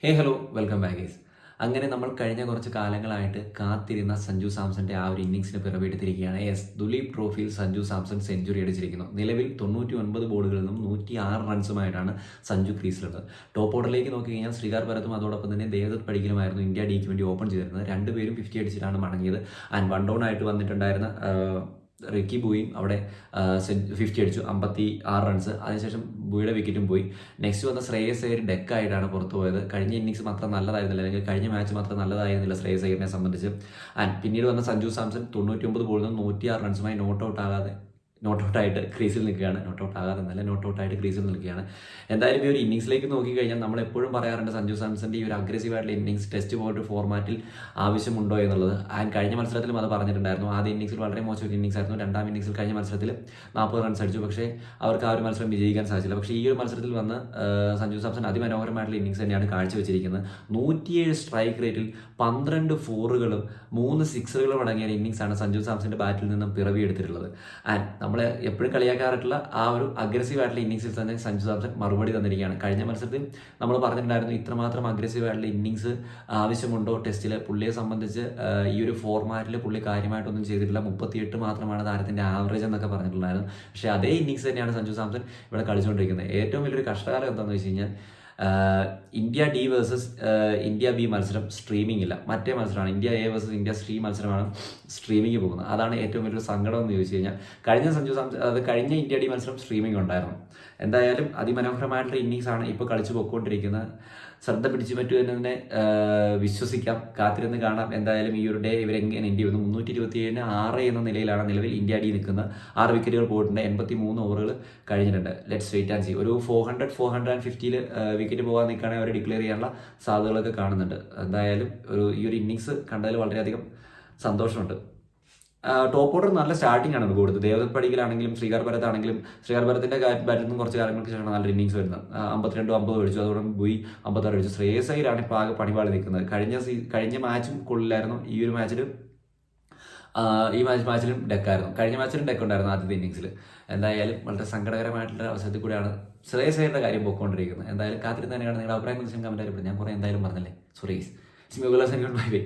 Hello welcome back guys. അങ്ങനെ നമ്മൾ കഴിഞ്ഞ കുറച്ച് കാലങ്ങളായിട്ട് കാത്തിരുന്ന സഞ്ജു സാംസന്റെ ആ ഒരു ഇന്നിങ്സിന് പിറവിയെടുത്തിരിക്കുകയാണ്. ദുലീപ് ട്രോഫിയിൽ സഞ്ജു സാംസൺ സെഞ്ചുറി അടിച്ചിരിക്കുന്നു. നിലവിൽ 99 ബോളുകളിൽ നിന്നും 106 റൺസുമായിട്ടാണ് സഞ്ജു ക്രീസിലുള്ളത്. ടോപ്പ് ഓർഡറിലേക്ക് നോക്കി കഴിഞ്ഞാൽ ശ്രീകാർ ഭരത്തും അതോടൊപ്പം തന്നെ ദേവദത്ത് പടിക്കലുമായിരുന്നു ഇന്ത്യ ഡിക്ക് വേണ്ടി ഓപ്പൺ ചെയ്തിരുന്നത്. രണ്ടുപേരും 50 അടിച്ചിട്ടാണ് മടങ്ങിയത്. ആൻഡ് വൺ ഡൗൺ ആയിട്ട് വന്നിട്ടുണ്ടായിരുന്ന റിക്കി ബൂയും അവിടെ 50 അടിച്ചു, 56 റൺസ്. അതിനുശേഷം ബൂയുടെ വിക്കറ്റും പോയി. നെക്സ്റ്റ് വന്ന ശ്രേയസ് അയ്യർ ഡെക്കായിട്ടാണ് പുറത്തു പോയത്. കഴിഞ്ഞ ഇന്നിങ്സ് മാത്രം നല്ലതായിരുന്നില്ല, അല്ലെങ്കിൽ കഴിഞ്ഞ മാച്ച് മാത്രം നല്ലതായിരുന്നില്ല ശ്രേയസ് അയ്യറിനെ സംബന്ധിച്ച്. ആൻഡ് പിന്നീട് വന്ന സഞ്ജു സാംസൺ 99 ബോളിൽ നിന്ന് 106 റൺസുമായി നോട്ട് ഔട്ടായിട്ട് ക്രീസിൽ നിൽക്കുകയാണ്. നോട്ട് ഔട്ടായിട്ട് ക്രീസിൽ നിൽക്കുകയാണ്. എന്തായാലും ഈ ഒരു ഇന്നിങ്സിലേക്ക് നോക്കിക്കഴിഞ്ഞാൽ നമ്മൾ എപ്പോഴും പറയാറുണ്ട് സഞ്ജു സാംസന്റെ ഈ ഒരു അഗ്രസീവായിട്ടുള്ള ഇന്നിങ്സ് ടെസ്റ്റ് പോയിട്ട് ഫോർമാറ്റിൽ ആവശ്യമുണ്ടോ എന്നുള്ളത്. ആൻഡ് കഴിഞ്ഞ മത്സരത്തിലും അത് പറഞ്ഞിട്ടുണ്ടായിരുന്നു. ആദ്യ ഇന്നിങ്സിൽ വളരെ മോശം ഒരു ഇന്നിങ്സ് ആയിരുന്നു. രണ്ടാം ഇന്നിങ്സിൽ കഴിഞ്ഞ മത്സരത്തിൽ 40 റൺസ് അടിച്ചു. പക്ഷേ അവർക്ക് ആ ഒരു മത്സരം വിജയിക്കാൻ സാധിച്ചില്ല. പക്ഷേ ഈ ഒരു മത്സരത്തിൽ വന്ന് സഞ്ജു സാംസൺ അതിമനോഹരമായിട്ടുള്ള ഇന്നിങ്സ് തന്നെയാണ് കാഴ്ചവെച്ചിരിക്കുന്നത്. 107 സ്ട്രൈക്ക് റേറ്റിൽ 12 ഫോറുകളും 3 സിക്സറുകളും അടങ്ങിയ ഇന്നിങ്സാണ് സഞ്ജു സാംസന്റെ ബാറ്റിൽ നിന്നും പിറവിയെടുത്തിട്ടുള്ളത്. ആൻഡ് നമ്മൾ എപ്പോഴും കളിയാക്കാറുള്ള ആ ഒരു അഗ്രസീവ് ആയിട്ടുള്ള ഇന്നിങ്സിൽ തന്നെ സഞ്ജു സാംസൺ മറുപടി തന്നിരിക്കുകയാണ്. കഴിഞ്ഞ മത്സരത്തിൽ നമ്മൾ പറഞ്ഞിട്ടുണ്ടായിരുന്നു ഇത്രമാത്രം അഗ്രസീവ് ആയിട്ടുള്ള ഇന്നിങ്സ് ആവശ്യമുണ്ടോ ടെസ്റ്റിൽ. പുള്ളിയെ സംബന്ധിച്ച് ഈ ഒരു ഫോർമാറ്റിൽ പുള്ളി കാര്യമായിട്ടൊന്നും ചെയ്തിട്ടില്ല. 38 മാത്രമാണ് താരത്തിന്റെ ആവറേജ് എന്നൊക്കെ പറഞ്ഞിട്ടുണ്ടായിരുന്നു. പക്ഷേ അതേ ഇന്നിങ്സ് തന്നെയാണ് സഞ്ജു സാംസൺ ഇവിടെ കളിച്ചുകൊണ്ടിരിക്കുന്നത്. ഏറ്റവും വലിയൊരു കഷ്ടകാലം എന്താണെന്ന് വെച്ച് കഴിഞ്ഞാൽ India D versus India B മത്സരം സ്ട്രീമിംഗ് ഇല്ല. മറ്റേ മത്സരമാണ് India A versus India C മത്സരമാണ് സ്ട്രീമിംഗ് പോകുന്നത്. അതാണ് ഏറ്റവും വലിയൊരു സങ്കടം എന്ന് ചോദിച്ചു കഴിഞ്ഞാൽ. കഴിഞ്ഞ ഇന്ത്യ ഡി മത്സരം സ്ട്രീമിംഗ് ഉണ്ടായിരുന്നു. എന്തായാലും അതിമനോഹരമായിട്ടുള്ള ഇന്നിങ്സ് ആണ് ഇപ്പോൾ കളിച്ചു പോയിക്കൊണ്ടിരിക്കുന്നത്. ശ്രദ്ധ പിടിച്ചു പറ്റുമെന്ന് തന്നെ വിശ്വസിക്കാം. കാത്തിരുന്ന് കാണാം എന്തായാലും ഈ ഒരു ഡേ ഇവരെങ്ങനെ ഇന്ത്യ വന്നു. 327 6 എന്ന നിലയിലാണ് നിലവിൽ ഇന്ത്യ ഡി നിൽക്കുന്നത്. 6 വിക്കറ്റുകൾ പോയിട്ടുണ്ട്. 83 ഓവറുകൾ കഴിഞ്ഞിട്ടുണ്ട്. Let's wait and see. ഒരു 450 വിക്കറ്റ് പോകാൻ നിൽക്കുകയാണെങ്കിൽ അവർ ഡിക്ലെയർ ചെയ്യാനുള്ള സാധ്യതകളൊക്കെ കാണുന്നുണ്ട്. എന്തായാലും ഈ ഒരു ഇന്നിങ്സ് കണ്ടതിൽ വളരെയധികം സന്തോഷമുണ്ട്. ടോപ്പ് ഓർഡർ നല്ല സ്റ്റാർട്ടിംഗ് ആണ് കൊടുത്തത്. ദേവദത്ത് പടിക്കലാണെങ്കിലും ശ്രീകാർ ഭരത് ആണെങ്കിലും ശ്രീകാർ ഭരത്തിന്റെ ബാറ്റിൽ നിന്നും കുറച്ച് കാലങ്ങൾക്ക് ശേഷമാണ് നല്ല ഇന്നിങ്സ് വരുന്നത്. 52-50 അടിച്ചു. അതോടെ ബുയി 56 അടിച്ചു. ശ്രേയസ് അയ്യരാണ് ഇപ്പോൾ ആകെ പണിപാടി നിൽക്കുന്നത്. കഴിഞ്ഞ മാച്ചും കൊള്ളിലായിരുന്നു. ഈ മാച്ചിലും ഡെക്കായിരുന്നു. കഴിഞ്ഞ മാച്ചിലും ഡെക്ക് ഉണ്ടായിരുന്നു ആദ്യത്തെ ഇന്നിങ്സിൽ. എന്തായാലും വളരെ സങ്കടകരമായിട്ടുള്ള അവസരത്തിൽ കൂടിയാണ് ശ്രേയസ് അയ്യരുടെ കാര്യം പോയിക്കൊണ്ടിരിക്കുന്നത്. എന്തായാലും കാത്തിരുന്ന് തന്നെയാണ് നിങ്ങളുടെ അഭിപ്രായം കമന്റ് ആയിട്ട്. ഞാൻ കുറേ എന്തായാലും പറഞ്ഞല്ലേ. Suresh bye bye.